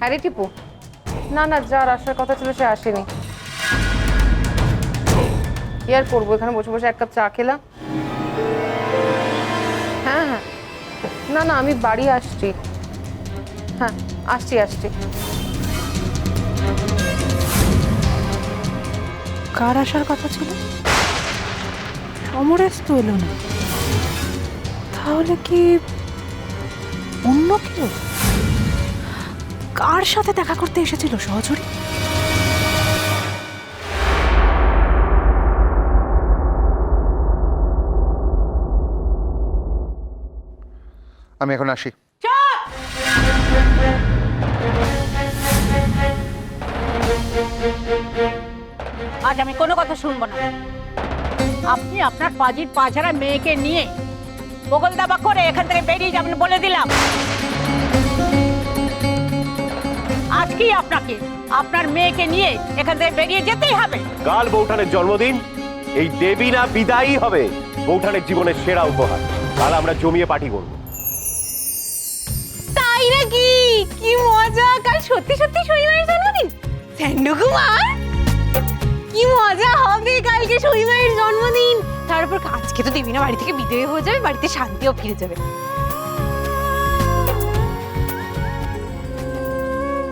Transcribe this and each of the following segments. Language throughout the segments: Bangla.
হ্যাঁ রে টিপু, না না যার আসার কথা ছিল সে আসেনি। কি আর করবো, এখানে বসে বসে এক কাপ চা খেলাম। হ্যাঁ হ্যাঁ, না না আমি বাড়ি আসছি। হ্যাঁ আসছি আসছি। কার আসার কথা ছিল? সমরেশ তো এলো না, তাহলে কি অন্য কেউ? কার সাথে দেখা করতে এসেছিল সহচরী? আমি এখন আসি। আজ আমি কোনো কথা শুনবো না। আপনি আপনার পাজির পাঝারা মেয়েকে নিয়ে বগল দাবা করে এখান থেকে বেরিয়ে যাবেন বলে দিলাম। আজকেই আপনাকে আপনার মেয়েকে নিয়ে এখান থেকে বেরিয়ে যেতেই হবে। কাল বৌঠানের জন্মদিন, এই দেবী না বিদায়ই হবে বৌঠানের জীবনের সেরা উপহার। কাল আমরা জমিয়ে পার্টি করব। তাই নাকি? কি মজা! কাল সত্যি সত্যি শনিবারের জন্মদিন স্যান্ডু কুমার, কি মজা হবে কালকে শনিবারের জন্মদিন। তারপর আজকে তো দেবীনা বাড়ি থেকে বিদায় হয়ে যাবে, বাড়িতে শান্তিও ফিরে যাবে।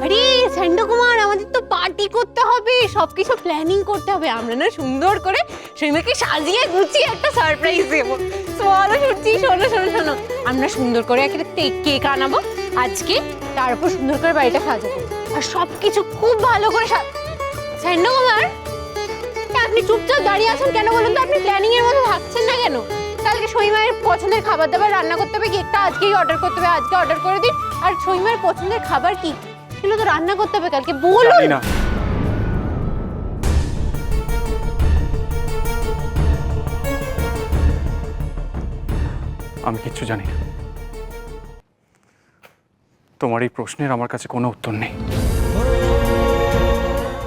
আরে স্যান্ডু কুমার, আমাদের তো পার্টি করতে হবে, সবকিছু প্ল্যানিং করতে হবে। আমরা না সুন্দর করে শনিবারকে সাজিয়ে গুছিয়ে একটা সারপ্রাইজ দেবো। চলো সত্যি, শোনো শোনো শোনো, আমরা সুন্দর করে একটা কেক আনাবো আজকে, তারপর সুন্দর করে বাড়িটা সাজাবো আর সবকিছু খুব ভালো করে স্যান্ডু কুমার, আপনি চুপচাপ দাঁড়িয়ে আছেন কেন বলুন তো? আপনি প্ল্যানিং এর মধ্যে থাকছেন না কেন? কালকে শনিবারের পছন্দের খাবার দাবার রান্না করতে হবে, কেকটা আজকেই অর্ডার করতে হবে, আজকে অর্ডার করে দিন। আর শনিবারের পছন্দের খাবার কি সেগুলো তো রান্না করতে হবে কালকে, বলুন না। আমি কিচ্ছু জানি না। তোমার এই প্রশ্নের আমার কাছে কোনো উত্তর নেই।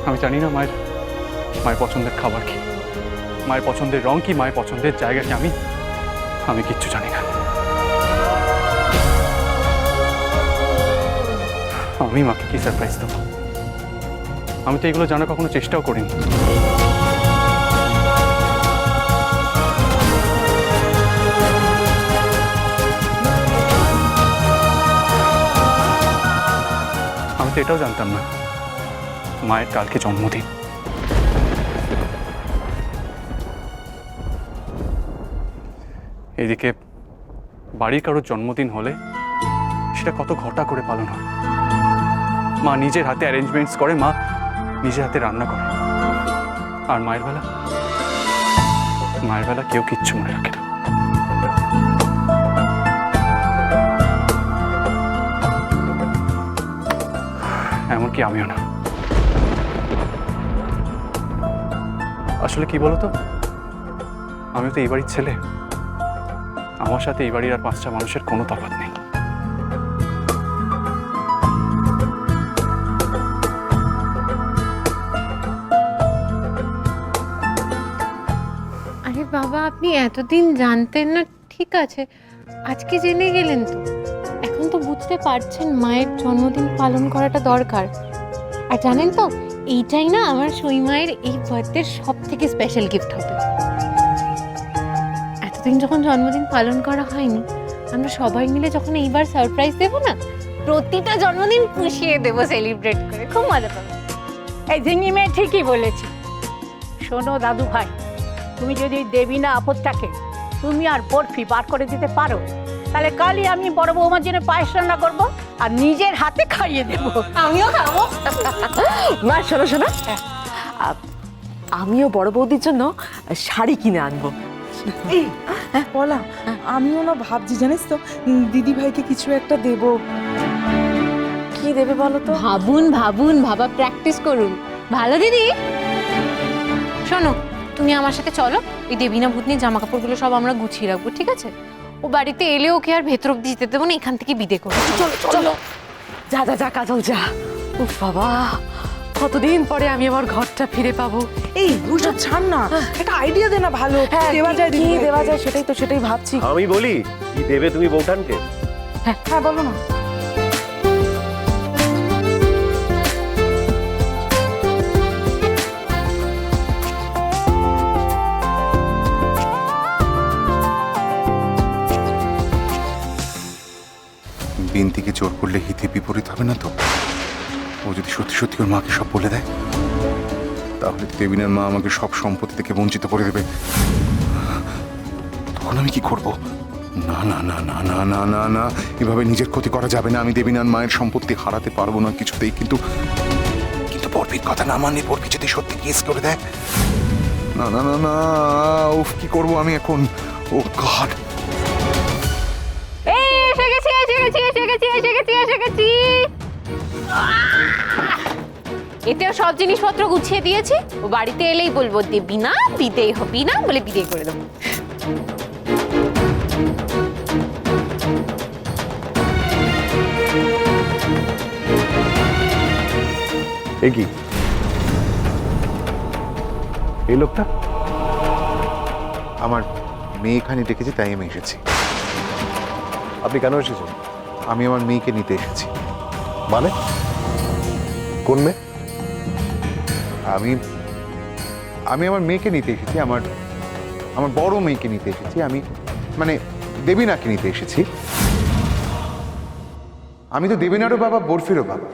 আমি জানি না মায়ের পছন্দের খাবার কি, মায়ের পছন্দের রং কি, মায়ের পছন্দের জায়গা কি। আমি কিচ্ছু জানি না। আমি মাকে কি সারপ্রাইজ দেবো? আমি তো এগুলো জানার কখনো চেষ্টাও করিনি। আমি তো এটাও জানতাম না মায়ের কালকে জন্মদিন। এদিকে বাড়ির কারোর জন্মদিন হলে সেটা কত ঘটা করে পালন হয়। মা নিজের হাতে অ্যারেঞ্জমেন্টস করে, মা নিজের হাতে রান্না করে। আর মায়ের বেলা কেউ কিচ্ছু মনে রাখে না। এমনকি আমিও না। আসলে কি বলতো, আমি তো এই বাড়ির ছেলে। আমার সাথে এই বাড়ির আর 5টা মানুষের কোনো তফাৎ নেই। আরে বাবা, আপনি এতদিন জানতেন না, ঠিক আছে, আজকে জেনে গেলেন তো। এখন তো বুঝতে পারছেন মায়ের জন্মদিন পালন করাটা দরকার। আর জানেন তো, এইটাই না আমার সই মায়ের এই বার্থডের সব থেকে স্পেশাল গিফট হবে। এতদিন যখন জন্মদিন পালন করা হয়নি, আমরা সবাই মিলে যখন এইবার সারপ্রাইজ দেবো না, প্রতিটা জন্মদিন পুষিয়ে দেবো সেলিব্রেট করে, খুব মজা পাবো। এই ঝিঙি মেয়ে ঠিকই বলেছে। শোনো দাদু ভাই, তুমি যদি দেবীনা আপদটাকে তুমি আর বরফি বার করে দিতে পারো, তাহলে কালই আমি বড় বৌমার জন্য পায়েস রান্না করবো আর নিজের হাতে খাইয়ে দেবো। আমিও খাবো। মা শোনো শোনো, আমিও বড় বৌদির জন্য শাড়ি কিনে আনবো। এই বলা, আমিও না ভাবছি জানিস তো, দিদি ভাইকে কিছু একটা দেব। কি দেবে বলো তো? ভাবুন ভাবুন, ভাবা প্র্যাকটিস করুন। ভালো দিদি, শোনো, তুমি আমার সাথে চলো, ওই দেবীনা ভূতনির জামা কাপড়গুলো সব আমরা গুছিয়ে রাখবো, ঠিক আছে? ও বাড়িতে এলে ওকে আর ভেতর অব্দি যেতে দেবো না, এখান থেকে বিদে করবো। চলো চলো, যা যা যা কাজল যা। উফ বাবা, কতদিন পরে আমি আমার ঘরটা ফিরে পাবো। এই ওইসব ছাড় না, একটা আইডিয়া দে না ভালো। হ্যাঁ, দেওয়া যায় কি দিদি দেওয়া ভাইকে? যায় সেটাই ভাবছি। আমি বলি, কি দেবে তুমি বৌঠানকে? হ্যাঁ বলো না। সত্যি সত্যি ওর মাকে সব বলে দেয়, তাহলে দেবিনার মা আমাকে সব সম্পত্তি থেকে বঞ্চিত করে দেবে। তখন আমি কি করব? না না না না না না না না, এভাবে নিজের ক্ষতি করা যাবে না। আমি দেবিনার মায়ের সম্পত্তি হারাতে পারবো না কিছুতেই। কিন্তু কিন্তু বরফির কথা না মানলে বরফি যদি সত্যি কেস করে দেয়, না না না না, উফ, কি করব আমি এখন? ও গড! এই এসে গেছি এসে গেছি এসে গেছি এসে গেছি এসে গেছি। এতেও সব জিনিসপত্র গুছিয়ে দিয়েছি। ও বাড়িতে এলেই বলবো দেবী না বিদেয় হবি না বলে বিদেয় করে দেবো। এ কি এই লোকটা? আমার মেয়ে এখানে ডেকেছে, তাই আমি এসেছি। আপনি কেন এসেছেন? আমি আমার মেয়েকে নিতে এসেছি। মানে কোন মেয়ে? আমি আমি আমার মেয়েকে নিতে এসেছি, আমার আমার বড় মেয়েকে নিতে এসেছি। আমি মানে দেবিনাকে নিতে এসেছি। আমি তো দেবিনারও বাবা, বরফিরও বাবা।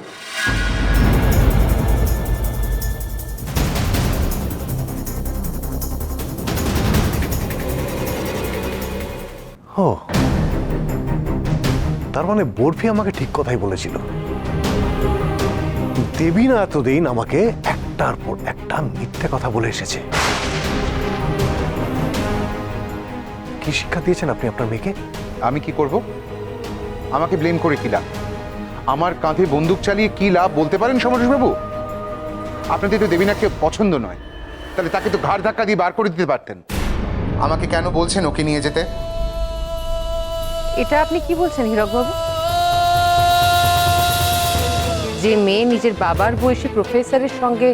ও, তার মানে বরফি আমাকে ঠিক কথাই বলেছিল। দেবিনা এতদিন আমাকে একটার পর একটা মিথ্যে কথা বলে এসেছে। কি শিক্ষা দিয়েছেন আপনি আপনার মেয়েকে? আমি কি করব? আমাকে ব্লেম করে কি লাভ? আমার কাঁধে বন্দুক চালিয়ে কি লাভ বলতে পারেন সমরেশবাবু? আপনাদের তো দেবিনাকে পছন্দ নয়, তাহলে তাকে তো ঘাড় ধাক্কা দিয়ে বার করে দিতে পারতেন। আমাকে কেন বলছেন ওকে নিয়ে যেতে? এটা আপনি কি বলছেন হীরকবাবু? যে মেয়ে নিজের বাবার বয়সী প্রফেসরের সঙ্গে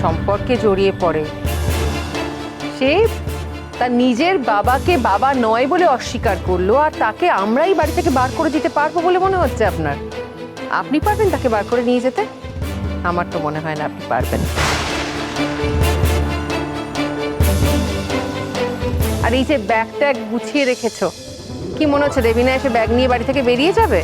সম্পর্কে জড়িয়ে পড়ে, সে তার নিজের বাবাকে বাবা নয় বলে অস্বীকার করলো, আর তাকে আমরাই বাড়ি থেকে বার করে দিতে পারবো বলে মনে হচ্ছে আপনার? আপনি পারবেন তাকে বার করে নিয়ে যেতে? আমার তো মনে হয় না আপনি পারবেন। আর এই যে ব্যাগ ট্যাগ গুছিয়ে রেখেছো, কি মনে হচ্ছে দেবিনা এসে ব্যাগ নিয়ে বাড়ি থেকে বেরিয়ে যাবে?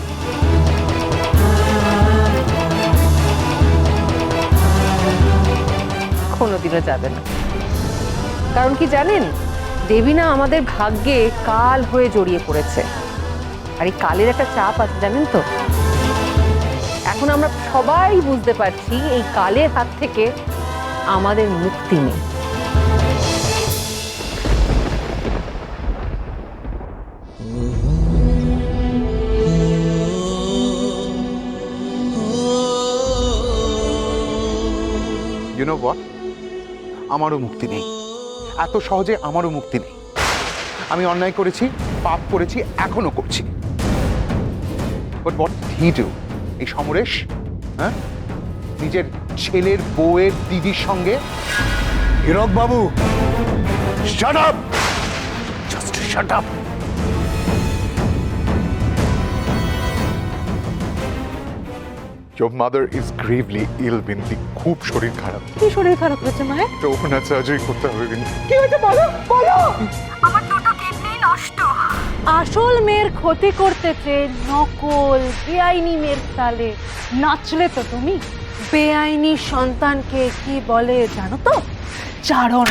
কোনোদিনও যাবে না। কারণ কি জানেন, দেবিনা আমাদের ভাগ্যে কাল হয়ে জড়িয়ে পড়েছে, আর এই কালের একটা চাপ আছে জানেন তো। এখন আমরা সবাই বুঝতে পারছি এই কালের হাত থেকে আমাদের মুক্তি নেই। You know what? আমারও মুক্তি নেই, এত সহজে আমারও মুক্তি নেই। আমি অন্যায় করেছি, পাপ করেছি, এখনো করছি। But what he do? এই সমরেশ, হ্যাঁ, নিজের ছেলের বউয়ের দিদির সঙ্গে। হীরক বাবু, shut up! Just shut up! Your mother is gravely ill, বিন্তি। খুব শরীর খারাপ। কি শরীর খারাপ হয়েছে মায়ের? তো ওখানে সার্জারি করতে হবে বিন্তি। কি হয়েছে বলো বলো। আসল মেয়ের ক্ষতি করতেছে নকল বেআইনি মেয়ের তালে নাচলে তো তুমি। বেআইনি সন্তানকে কি বলে জানো তো? চারণ।